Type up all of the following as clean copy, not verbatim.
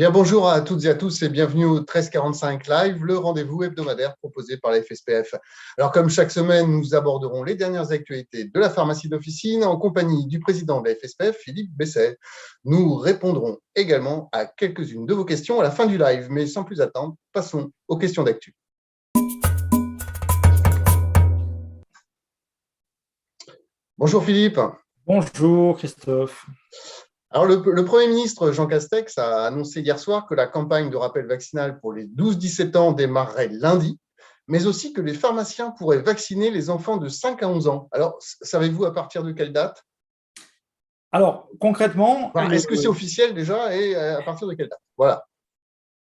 Bien, bonjour à toutes et à tous et bienvenue au 1345 Live, le rendez-vous hebdomadaire proposé par la FSPF. Alors, comme chaque semaine, nous aborderons les dernières actualités de la pharmacie d'officine en compagnie du président de la FSPF, Philippe Besset. Nous répondrons également à quelques-unes de vos questions à la fin du live, mais sans plus attendre, passons aux questions d'actu. Bonjour Philippe. Bonjour Christophe. Alors, le Premier ministre Jean Castex a annoncé hier soir que la campagne de rappel vaccinal pour les 12-17 ans démarrerait lundi, mais aussi que les pharmaciens pourraient vacciner les enfants de 5 à 11 ans. Alors, savez-vous à partir de quelle date? Alors, concrètement, Est-ce que c'est officiel déjà et à partir de quelle date? Voilà.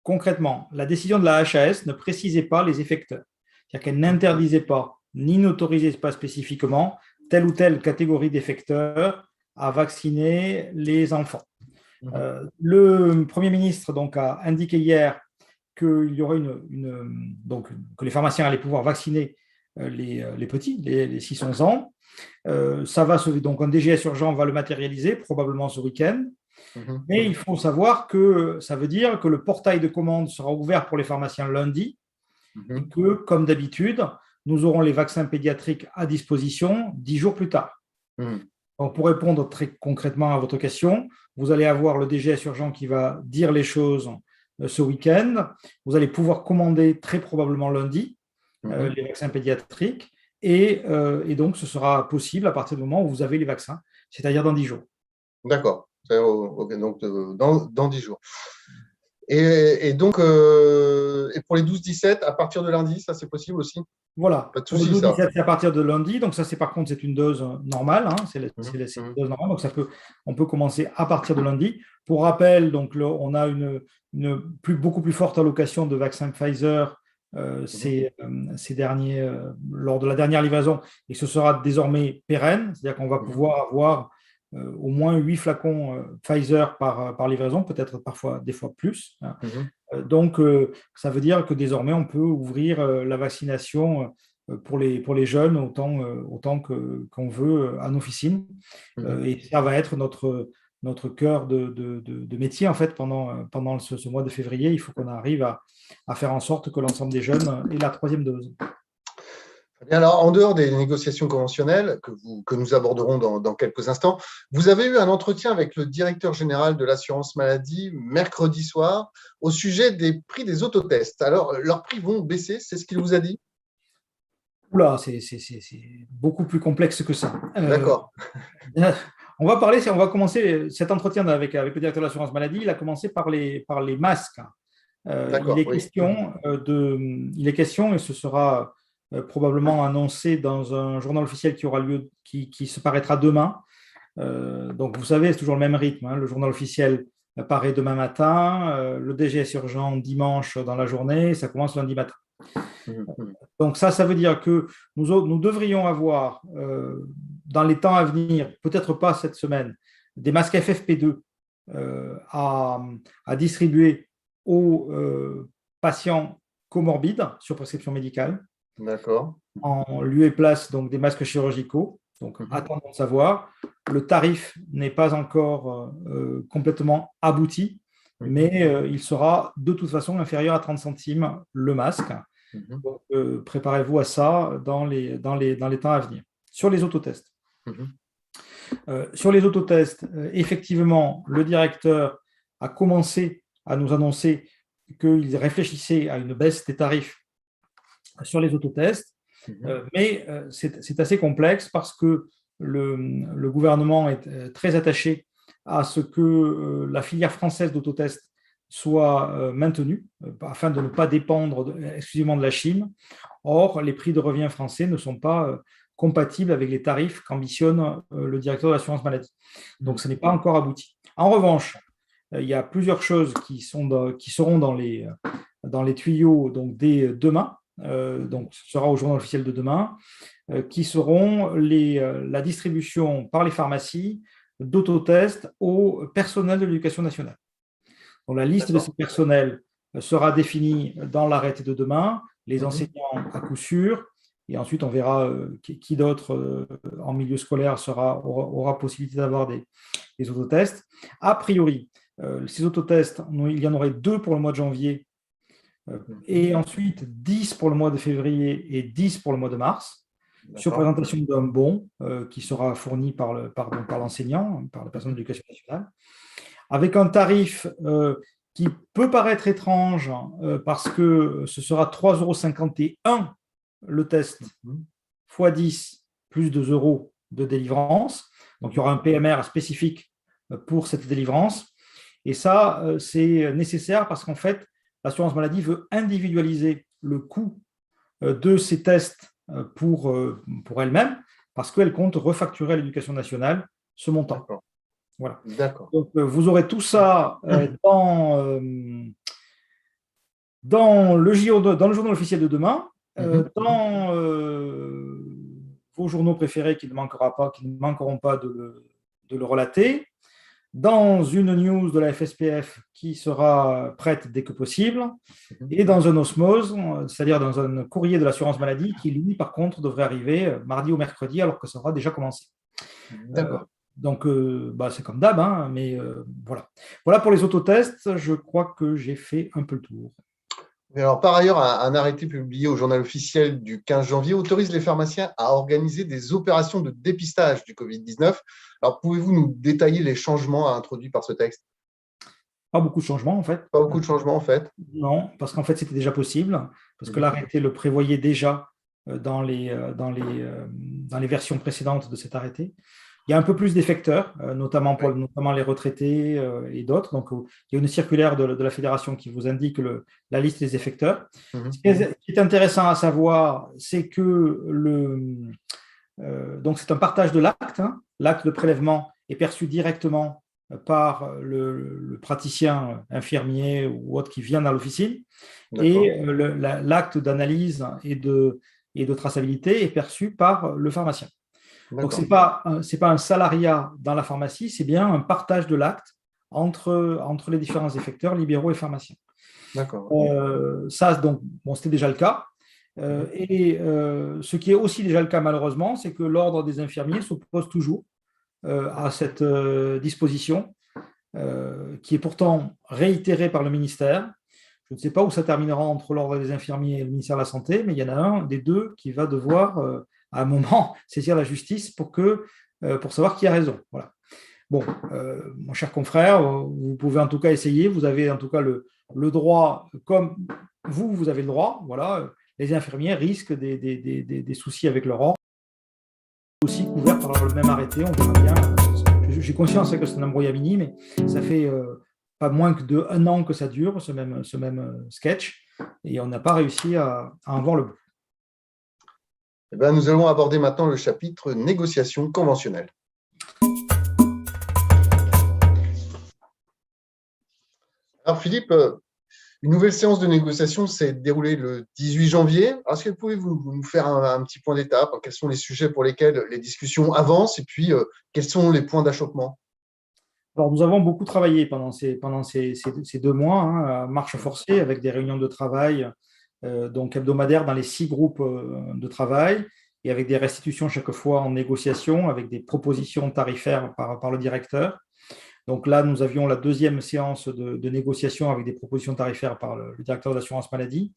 Concrètement, la décision de la HAS ne précisait pas les effecteurs. C'est-à-dire qu'elle n'interdisait pas, ni n'autorisait pas spécifiquement telle ou telle catégorie d'effecteurs à vacciner les enfants. Le Premier ministre donc, a indiqué hier qu'il y aurait donc, que les pharmaciens allaient pouvoir vacciner les petits, les 6-11 ans. Donc un DGS urgent va le matérialiser, probablement ce week-end. Mais il faut savoir que ça veut dire que le portail de commande sera ouvert pour les pharmaciens lundi et que, comme d'habitude, nous aurons les vaccins pédiatriques à disposition 10 jours plus tard. Donc, pour répondre très concrètement à votre question, vous allez avoir le DGS urgent qui va dire les choses ce week-end. Vous allez pouvoir commander très probablement lundi les vaccins pédiatriques et donc ce sera possible à partir du moment où vous avez les vaccins, c'est-à-dire dans 10 jours. D'accord. Okay, donc dans 10 jours. Et donc, et pour les 12-17, à partir de lundi, ça c'est possible aussi? Voilà. Pas de souci, pour les 12-17, c'est à partir de lundi. Donc, ça, par contre, c'est une dose normale. C'est une dose normale. Donc, on peut commencer à partir de lundi. Pour rappel, donc, on a beaucoup plus forte allocation de vaccins Pfizer lors de la dernière livraison. Et ce sera désormais pérenne. C'est-à-dire qu'on va pouvoir avoir au moins 8 flacons Pfizer par livraison, peut-être des fois plus. Donc, ça veut dire que désormais, on peut ouvrir la vaccination pour les jeunes autant qu'on veut en officine. Et ça va être notre cœur de métier, en fait, pendant ce mois de février. Il faut qu'on arrive à faire en sorte que l'ensemble des jeunes aient la 3e dose. Alors, en dehors des négociations conventionnelles que nous aborderons dans quelques instants, vous avez eu un entretien avec le directeur général de l'assurance maladie mercredi soir au sujet des prix des autotests. Alors, leurs prix vont baisser, c'est ce qu'il vous a dit? Oula, c'est beaucoup plus complexe que ça. D'accord. On va commencer cet entretien avec le directeur de l'assurance maladie. Il a commencé par les masques. Il est question, et ce sera probablement annoncé dans un journal officiel qui aura lieu, qui se paraîtra demain. Donc, vous savez, c'est toujours le même rythme. Le journal officiel paraît demain matin, le DGS urgent dimanche dans la journée, ça commence lundi matin. Donc, ça veut dire que nous devrions avoir, dans les temps à venir, peut-être pas cette semaine, des masques FFP2 à distribuer aux patients comorbides sur prescription médicale. D'accord. En lieu et place donc, des masques chirurgicaux. Donc, attendons de savoir. Le tarif n'est pas encore complètement abouti, mais il sera de toute façon inférieur à 30 centimes le masque. Donc, préparez-vous à ça dans les temps à venir. Sur les autotests. Sur les autotests, effectivement, le directeur a commencé à nous annoncer qu'il réfléchissait à une baisse des tarifs sur les autotests, mais c'est assez complexe parce que le gouvernement est très attaché à ce que la filière française d'autotests soit maintenue afin de ne pas dépendre exclusivement de la Chine. Or, les prix de revient français ne sont pas compatibles avec les tarifs qu'ambitionne le directeur de l'assurance maladie. Donc, ce n'est pas encore abouti. En revanche, il y a plusieurs choses qui seront dans les tuyaux donc, dès demain. Donc, ce sera au journal officiel de demain, qui seront la distribution par les pharmacies d'autotests au personnel de l'éducation nationale. Donc, la liste de ces personnels sera définie dans l'arrêté de demain, les enseignants à coup sûr, et ensuite on verra qui d'autre en milieu scolaire aura possibilité d'avoir des autotests. A priori, Ces autotests, il y en aurait 2 pour le mois de janvier, et ensuite 10 pour le mois de février et 10 pour le mois de mars, sur présentation d'un bon qui sera fourni par l'enseignant, par la personne de l'éducation nationale, avec un tarif qui peut paraître étrange parce que ce sera 3,51 € le test x 10 plus 2 € de délivrance. Donc, il y aura un PMR spécifique pour cette délivrance. Et ça, c'est nécessaire parce qu'en fait, l'assurance maladie veut individualiser le coût de ces tests pour elle-même parce qu'elle compte refacturer à l'éducation nationale ce montant. Voilà. Donc, vous aurez tout ça dans le journal officiel de demain, dans vos journaux préférés qui ne manqueront pas de le relater, dans une news de la FSPF qui sera prête dès que possible, et dans un osmose, c'est-à-dire dans un courrier de l'assurance maladie qui, lui, par contre, devrait arriver mardi ou mercredi alors que ça aura déjà commencé. D'accord. Donc, c'est comme d'hab, hein, mais voilà. Voilà pour les autotests, je crois que j'ai fait un peu le tour. Alors, par ailleurs, un arrêté publié au journal officiel du 15 janvier autorise les pharmaciens à organiser des opérations de dépistage du Covid-19. Alors, pouvez-vous nous détailler les changements introduits par ce texte? Pas beaucoup de changements, en fait. Pas beaucoup de changements, en fait. Non, parce qu'en fait, c'était déjà possible, parce que l'arrêté le prévoyait déjà dans les versions précédentes de cet arrêté. Il y a un peu plus d'effecteurs, notamment les retraités et d'autres. Donc, il y a une circulaire de la fédération qui vous indique la liste des effecteurs. Ce qui est intéressant à savoir, c'est que donc c'est un partage de l'acte. Hein. L'acte de prélèvement est perçu directement par le praticien infirmier ou autre qui vient dans l'officine. Et l'acte d'analyse et de traçabilité est perçu par le pharmacien. Donc, ce n'est pas un salariat dans la pharmacie, c'est bien un partage de l'acte entre les différents effecteurs, libéraux et pharmaciens. D'accord. C'était déjà le cas. Ce qui est aussi déjà le cas, malheureusement, c'est que l'ordre des infirmiers s'oppose toujours à cette disposition qui est pourtant réitérée par le ministère. Je ne sais pas où ça terminera entre l'ordre des infirmiers et le ministère de la Santé, mais il y en a un des deux qui va devoir à un moment saisir la justice pour savoir qui a raison. Voilà. Bon, mon cher confrère, vous pouvez en tout cas essayer. Vous avez en tout cas le droit, comme vous avez le droit. Voilà, les infirmiers risquent des soucis avec leur ordre, aussi couverts par le même arrêté. On verra bien. J'ai conscience que c'est un embrouillamini, mais ça fait pas moins que d'un an que ça dure, ce même sketch, et on n'a pas réussi à en voir le bout. Nous allons aborder maintenant le chapitre négociation conventionnelle. Alors Philippe, une nouvelle séance de négociation s'est déroulée le 18 janvier. Est-ce que vous pouvez nous faire un petit point d'étape? Quels sont les sujets pour lesquels les discussions avancent et puis quels sont les points d'achoppement? Alors, nous avons beaucoup travaillé pendant ces 2 mois, hein, à marche forcée, avec des réunions de travail donc hebdomadaires dans les 6 groupes de travail et avec des restitutions chaque fois en négociation, avec des propositions tarifaires par le directeur. Donc là, nous avions la 2e séance de négociation avec des propositions tarifaires par le directeur de l'assurance maladie.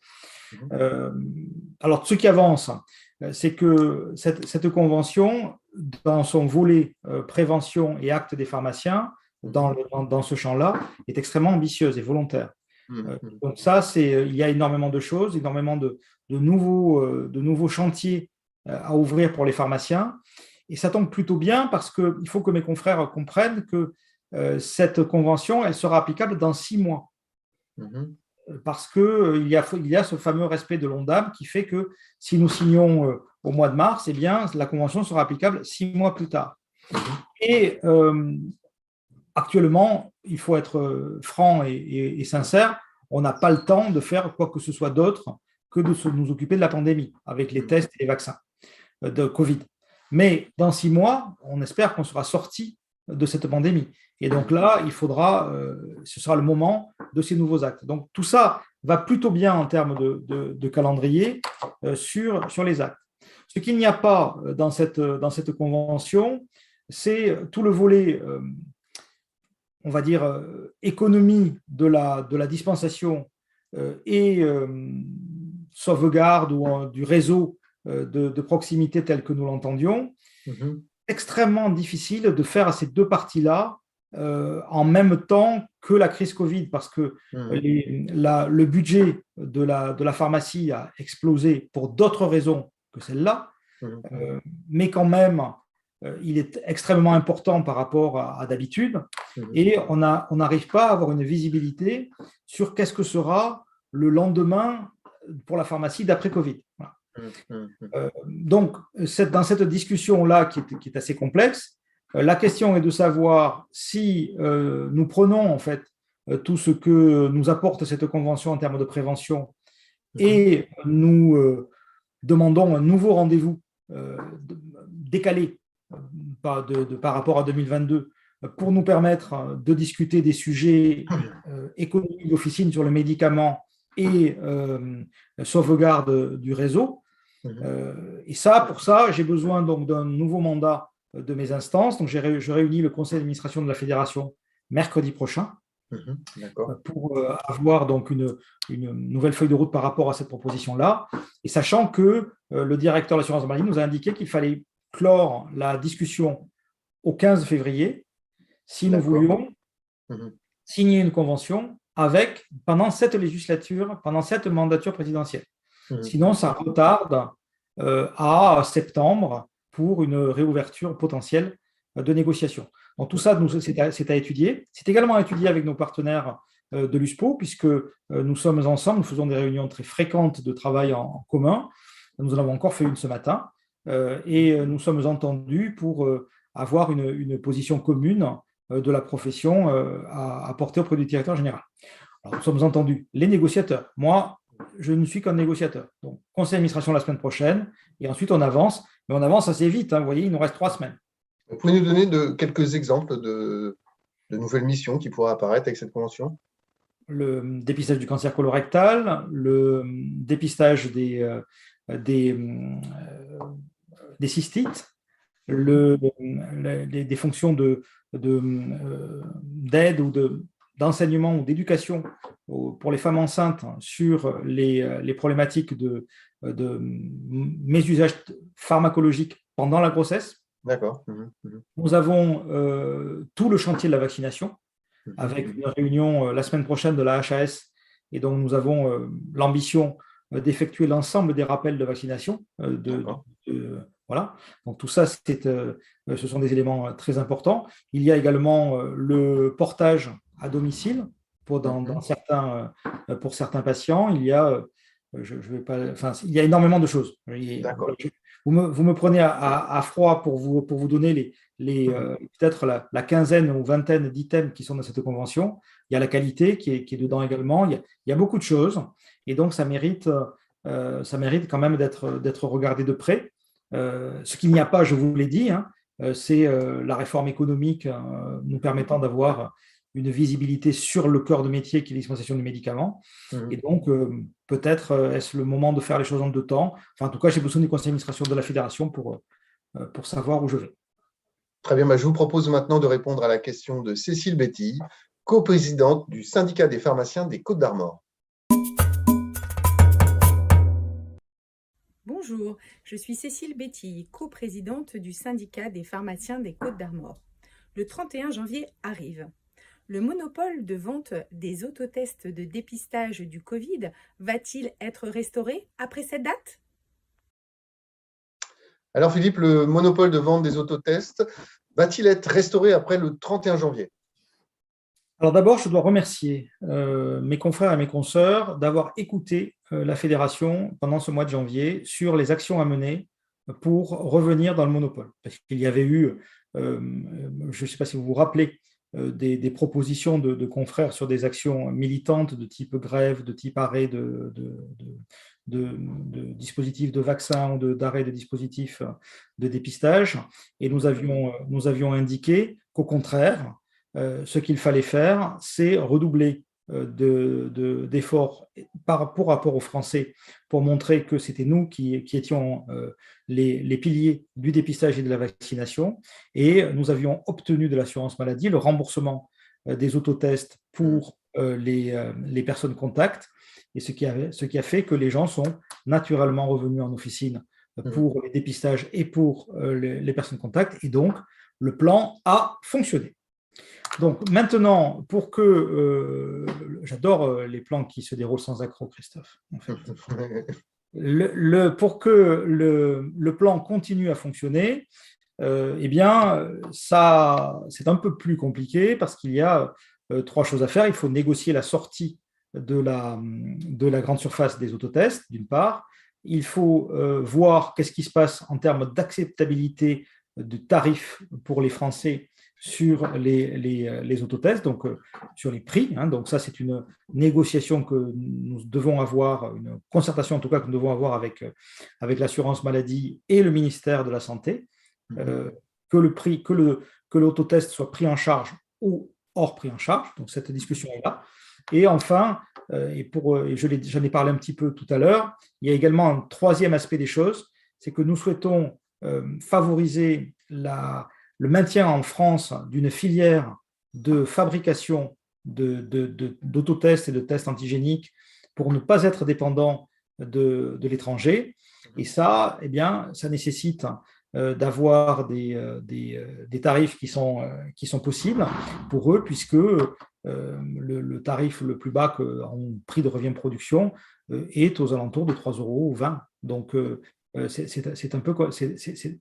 Alors, ce qui avance, c'est que cette convention, dans son volet prévention et acte des pharmaciens, dans ce champ-là, est extrêmement ambitieuse et volontaire. Donc ça, il y a énormément de choses, énormément de nouveaux chantiers à ouvrir pour les pharmaciens. Et ça tombe plutôt bien parce qu'il faut que mes confrères comprennent que cette convention, elle sera applicable dans 6 mois. Parce qu'il y a ce fameux respect de l'ONDAM qui fait que si nous signons au mois de mars, eh bien, la convention sera applicable 6 mois plus tard. Et actuellement, il faut être franc et sincère, on n'a pas le temps de faire quoi que ce soit d'autre que de nous occuper de la pandémie avec les tests et les vaccins de Covid. Mais dans 6 mois, on espère qu'on sera sorti de cette pandémie. Et donc là, ce sera le moment de ces nouveaux actes. Donc tout ça va plutôt bien en termes de calendrier sur les actes. Ce qu'il n'y a pas dans cette convention, c'est tout le volet on va dire, économie de la dispensation et sauvegarde du réseau de proximité tel que nous l'entendions, extrêmement difficile de faire ces deux parties-là en même temps que la crise Covid, parce que le budget de la pharmacie a explosé pour d'autres raisons que celle-là, mais quand même, il est extrêmement important par rapport à d'habitude, et on n'arrive pas à avoir une visibilité sur qu'est-ce que sera le lendemain pour la pharmacie d'après Covid. Voilà. Donc, dans cette discussion-là qui est assez complexe, la question est de savoir si nous prenons en fait tout ce que nous apporte cette convention en termes de prévention et nous demandons un nouveau rendez-vous décalé par rapport à 2022 pour nous permettre de discuter des sujets économiques d'officine sur le médicament et sauvegarde du réseau. Et pour ça, j'ai besoin donc d'un nouveau mandat de mes instances. Donc, je réunis le conseil d'administration de la fédération mercredi prochain pour avoir donc une nouvelle feuille de route par rapport à cette proposition-là. Et sachant que le directeur de l'assurance maladie nous a indiqué qu'il fallait clore la discussion au 15 février si nous voulions signer une convention pendant cette législature, pendant cette mandature présidentielle. Sinon, ça retarde à septembre pour une réouverture potentielle de négociations. Donc, tout ça, c'est à étudier. C'est également à étudier avec nos partenaires de l'USPO, puisque nous sommes ensemble, nous faisons des réunions très fréquentes de travail en commun. Nous en avons encore fait une ce matin. Et nous sommes entendus pour avoir une position commune de la profession à porter auprès du directeur général. Alors, nous sommes entendus, les négociateurs. Moi, je ne suis qu'un négociateur. Donc, conseil d'administration la semaine prochaine, et ensuite on avance, mais on avance assez vite. Vous voyez, il nous reste 3 semaines. Vous pouvez nous donner quelques exemples de nouvelles missions qui pourraient apparaître avec cette convention? Le dépistage du cancer colorectal, le dépistage des cystites, des fonctions d'aide ou d'enseignement ou d'éducation pour les femmes enceintes sur les problématiques de mésusage pharmacologique pendant la grossesse. D'accord. Nous avons tout le chantier de la vaccination avec une réunion la semaine prochaine de la HAS, et donc nous avons l'ambition d'effectuer l'ensemble des rappels de vaccination. Voilà. Donc tout ça, ce sont des éléments très importants. Il y a également le portage à domicile pour certains patients. Il y a, il y a énormément de choses. Vous me prenez à froid pour vous donner peut-être la quinzaine ou vingtaine d'items qui sont dans cette convention. Il y a la qualité qui est dedans également. Il y a beaucoup de choses, et donc ça mérite quand même d'être regardé de près. Ce qu'il n'y a pas, je vous l'ai dit, c'est la réforme économique nous permettant d'avoir une visibilité sur le cœur de métier qui est l'exploitation du médicament. Et donc, peut-être est-ce le moment de faire les choses en 2 temps. Enfin, en tout cas, j'ai besoin du conseil d'administration de la fédération pour savoir où je vais. Très bien, je vous propose maintenant de répondre à la question de Cécile Bétille, coprésidente du syndicat des pharmaciens des Côtes-d'Armor. Bonjour, je suis Cécile Bétille, coprésidente du syndicat des pharmaciens des Côtes-d'Armor. Le 31 janvier arrive. Le monopole de vente des autotests de dépistage du Covid va-t-il être restauré après cette date? Alors Philippe, le monopole de vente des autotests va-t-il être restauré après le 31 janvier? Alors d'abord, je dois remercier mes confrères et mes consoeurs d'avoir écouté la fédération pendant ce mois de janvier sur les actions à mener pour revenir dans le monopole. Parce qu'il y avait eu, je ne sais pas si vous vous rappelez, des propositions de confrères sur des actions militantes de type grève, de type arrêt de dispositifs de vaccins ou d'arrêt de dispositifs de dépistage. Et nous avions indiqué qu'au contraire, ce qu'il fallait faire, c'est redoubler d'efforts pour rapport aux Français pour montrer que c'était nous qui étions les piliers du dépistage et de la vaccination. Et nous avions obtenu de l'assurance maladie le remboursement des autotests pour les personnes contacts, et ce qui a fait que les gens sont naturellement revenus en officine pour les dépistages et pour les personnes contacts, et donc le plan a fonctionné. Donc maintenant, pour que j'adore les plans qui se déroulent sans accroc, Christophe, en fait. Pour que le plan continue à fonctionner, eh bien, ça, c'est un peu plus compliqué parce qu'il y a 3 choses à faire. Il faut négocier la sortie de la grande surface des autotests, d'une part. Il faut voir qu'est-ce qui se passe en termes d'acceptabilité de tarifs pour les Français sur les autotests, donc sur les prix. Donc ça, c'est une négociation que nous devons avoir, une concertation en tout cas que nous devons avoir avec l'assurance maladie et le ministère de la Santé, que l'autotest soit pris en charge ou hors pris en charge. Donc cette discussion est là. Et enfin, j'en ai parlé un petit peu tout à l'heure, il y a également un 3e aspect des choses, c'est que nous souhaitons favoriser le maintien en France d'une filière de fabrication d'autotests et de tests antigéniques pour ne pas être dépendant de l'étranger. Et ça, eh bien, ça nécessite d'avoir des tarifs qui sont possibles pour eux, puisque le tarif le plus bas en prix de revient production est aux alentours de 3,20 €. Donc, c'est un peu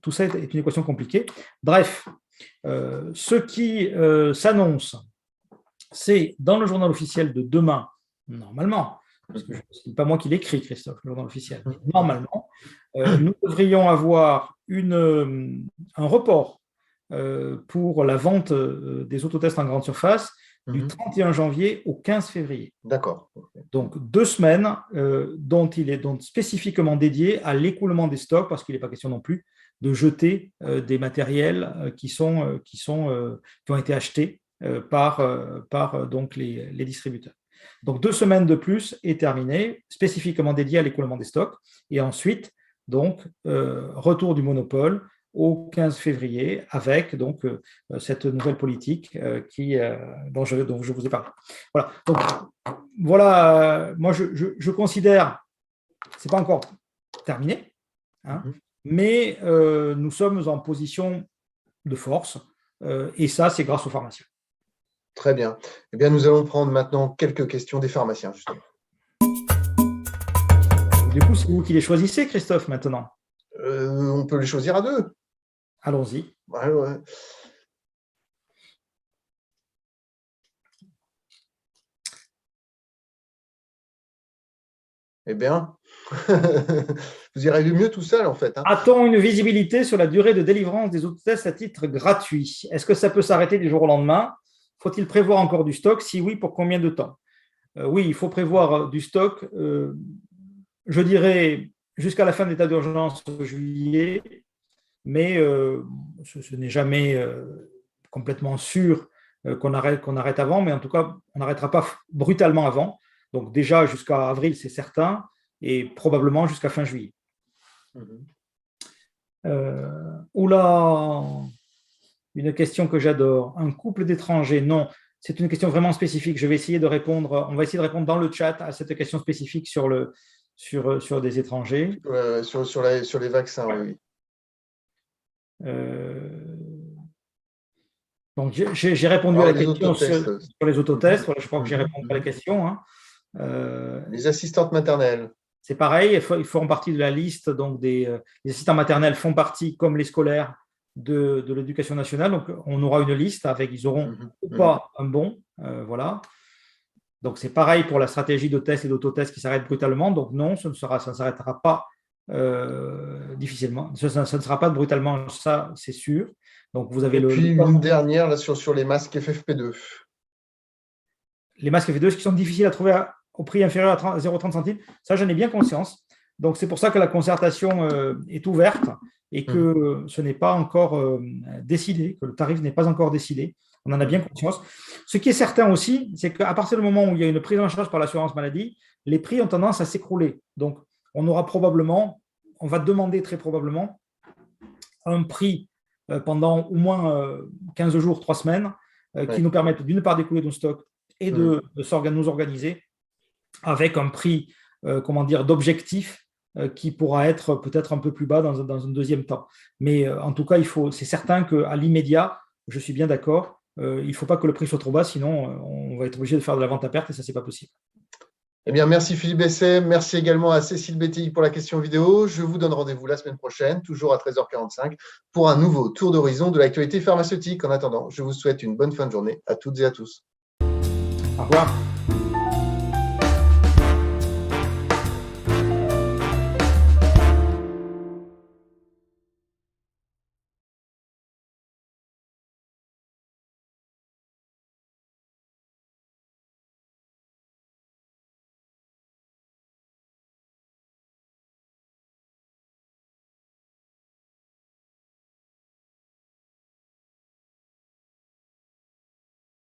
tout ça est une équation compliquée. Bref, ce qui s'annonce, c'est dans le journal officiel de demain, normalement, parce que ce n'est pas moi qui l'écris, Christophe, le journal officiel, mais normalement, nous devrions avoir un report pour la vente des autotests en grande surface du 31 janvier au 15 février. D'accord. Donc 2 semaines dont il est donc spécifiquement dédié à l'écoulement des stocks, parce qu'il n'est pas question non plus de jeter des matériels qui ont été achetés par donc les distributeurs. Donc 2 semaines de plus est terminé, spécifiquement dédié à l'écoulement des stocks, et ensuite donc retour du monopole au 15 février avec donc cette nouvelle politique dont je vous ai parlé. Voilà. Donc voilà, moi je considère, c'est pas encore terminé, mais nous sommes en position de force, et ça c'est grâce aux pharmaciens. Très bien. Eh bien, nous allons prendre maintenant quelques questions des pharmaciens, justement. Du coup, c'est vous qui les choisissez, Christophe, maintenant. On peut les choisir à 2. Allons-y. Ouais. Eh bien, vous irez mieux tout seul, en fait. A-t-on une visibilité sur la durée de délivrance des autotests à titre gratuit? Est-ce que ça peut s'arrêter du jour au lendemain? Faut-il prévoir encore du stock? Si oui, pour combien de temps? Oui, il faut prévoir du stock, je dirais, jusqu'à la fin de l'état d'urgence en juillet, mais ce n'est jamais complètement sûr qu'on arrête avant, mais en tout cas, on n'arrêtera pas brutalement avant. Donc déjà jusqu'à avril, c'est certain, et probablement jusqu'à fin juillet. Une question que j'adore. Un couple d'étrangers? Non, c'est une question vraiment spécifique. On va essayer de répondre dans le chat à cette question spécifique sur des étrangers. Sur les vaccins, oui. Donc, j'ai répondu à la question sur les autotests. Voilà, je crois que j'ai répondu à la question. Les assistantes maternelles. C'est pareil, ils font partie de la liste. Donc, les assistants maternels font partie, comme les scolaires, de l'éducation nationale. Donc, on aura une liste avec, ils auront ou pas un bon. Voilà. Donc, c'est pareil pour la stratégie de test et d'autotest qui s'arrête brutalement. Donc, non, ça ne s'arrêtera pas difficilement. Ça ne sera pas brutalement, ça, c'est sûr. Donc, vous avez puis une dernière là, sur les masques FFP2. Les masques FFP2 qui sont difficiles à trouver au prix inférieur à 0,30 centimes, ça, j'en ai bien conscience. Donc, c'est pour ça que la concertation est ouverte et que ce n'est pas encore décidé, que le tarif n'est pas encore décidé. On en a bien conscience. Ce qui est certain aussi, c'est qu'à partir du moment où il y a une prise en charge par l'assurance maladie, les prix ont tendance à s'écrouler. Donc, on va demander très probablement un prix pendant au moins 15 jours, 3 semaines, qui nous permettent d'une part d'écouler nos stocks et de nous organiser avec un prix d'objectif qui pourra être peut-être un peu plus bas dans un deuxième temps. Mais en tout cas, c'est certain qu'à l'immédiat, je suis bien d'accord, il ne faut pas que le prix soit trop bas, sinon on va être obligé de faire de la vente à perte et ça, ce n'est pas possible. Eh bien, merci Philippe Besset, merci également à Cécile Bétilly pour la question vidéo. Je vous donne rendez-vous la semaine prochaine, toujours à 13h45, pour un nouveau tour d'horizon de l'actualité pharmaceutique. En attendant, je vous souhaite une bonne fin de journée à toutes et à tous. Au revoir.